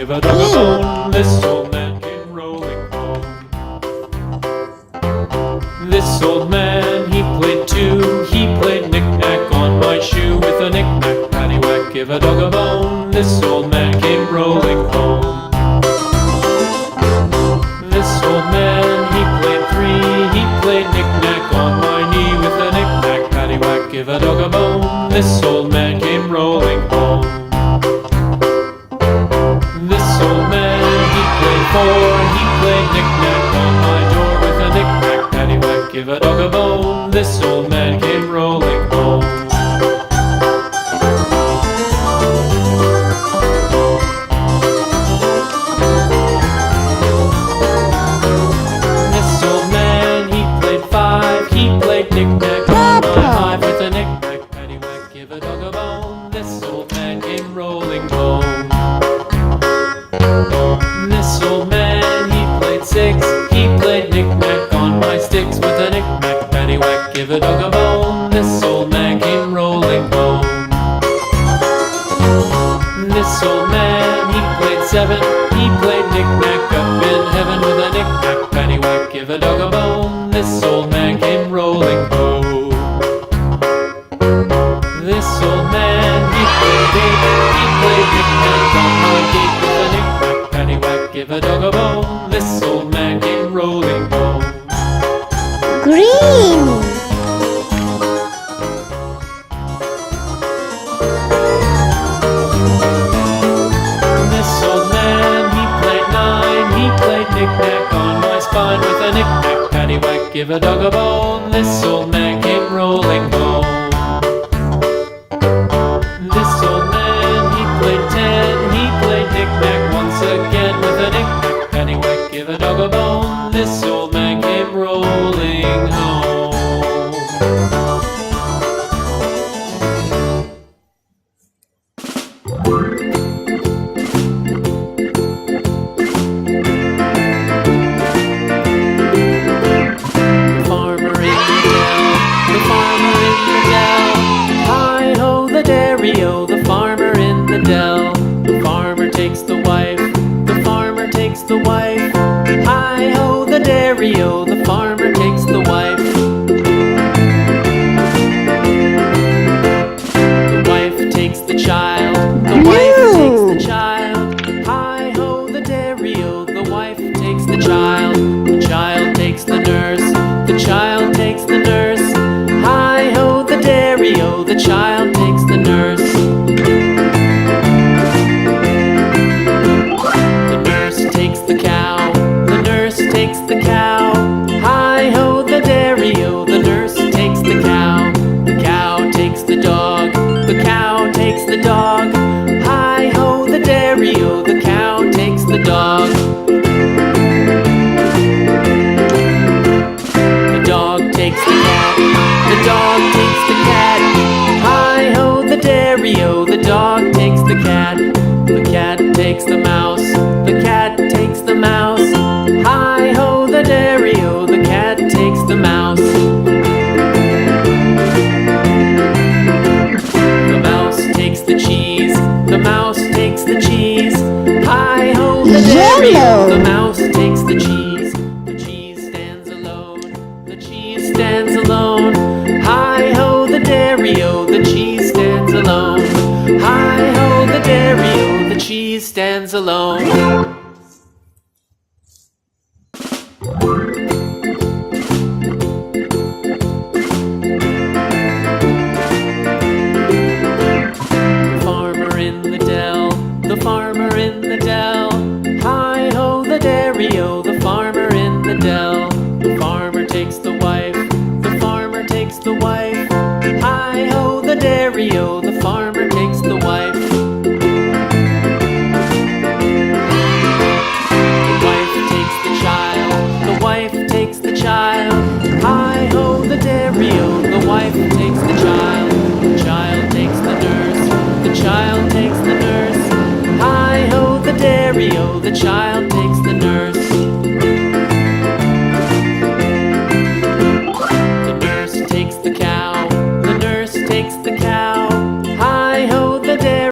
give a dog a bone. This old man came rolling home. This old man, he played too. He played knick-knack on my shoe. With a knick-knack, paddywhack, give a dog a bone. This old man came rolling home. This old man, he played three. He played knick-knack on my knee. With a knick-knack, paddywhack, give a dog a bone. This old man came rolling home. This old man, he played four. He played knick-knack on my door. With a knick-knack, paddywhack, give a dog a bone. This old man came rolling home. This old man, he played five. He played knick-knack on my hive. With a knick-knack, paddywhack, give a dog a bone. This old man came rolling home. This old man, he played six. He played knick-knack on my sticks. With a knick-knack, paddywhack, give a dog a bone. This old man came rolling home. This old man, he played seven. He played knick-knack up in heaven. With a knick-knack, paddywhack, give a dog a bone. This old man came rolling home. This old man, he played eight. He played knick-knack on my gate. With a knick-knack, paddywhack, give a dog a bone. This old man came rolling home. Green. This old man, he played nine. He played knick-knack on my spine. With a knick-knack, paddywhack, give a dog a bone. This old man came rolling home. This old man, he played ten. He played knick-knack once again. With a knick-knack, paddywhack, give a dog a bone. This old man came rolling home. Dairy-o, the farmer in the dell. The farmer takes the wife, the farmer takes the wife. Hi-ho, the dairy-o, the farmer takes the wife. The wife takes the child, the wife takes the child. Hi-ho, the dairy-o, the wife takes the child. The child takes the nurse, the child takes the nurse. Hi-ho, the dairy-o, the child takes the nurse. The nurse takes the cow, the nurse takes the cow. Hi-ho, the dairy-o, the nurse takes the cow. The cow takes the dog, the cow takes the dog. Hi-ho, the dairy-o, the cow takes the dog. The dog takes the cat, the dog takes the cat. Hi-ho, the dairy-o, the dog takes the cat. The cat takes the mouse, the cat takes the mouse. Hi-ho, the dairy-o, the cat takes the mouse. The mouse takes the cheese, the mouse takes the cheese. Hi-ho, the dairy-o, the mouse takes the cheese. The cheese stands alone, the cheese stands alone. Hi-ho, the dairy-o, the cheese stands alone. Hi-ho, the dairy-o, the cheese stands alone. The farmer in the dell, the farmer in the dell. Hi-ho, the dairy-o, the farmer in the dell. The farmer takes the wife, the farmer takes the wife. Hi-ho, the dairy-o, the farmer takes the wife. The wife takes the child, the wife takes the child. Hi-ho, the dairy-o, the wife takes the child. The child takes the nurse, the child takes the nurse. Hi-ho, the dairy-o, the child takes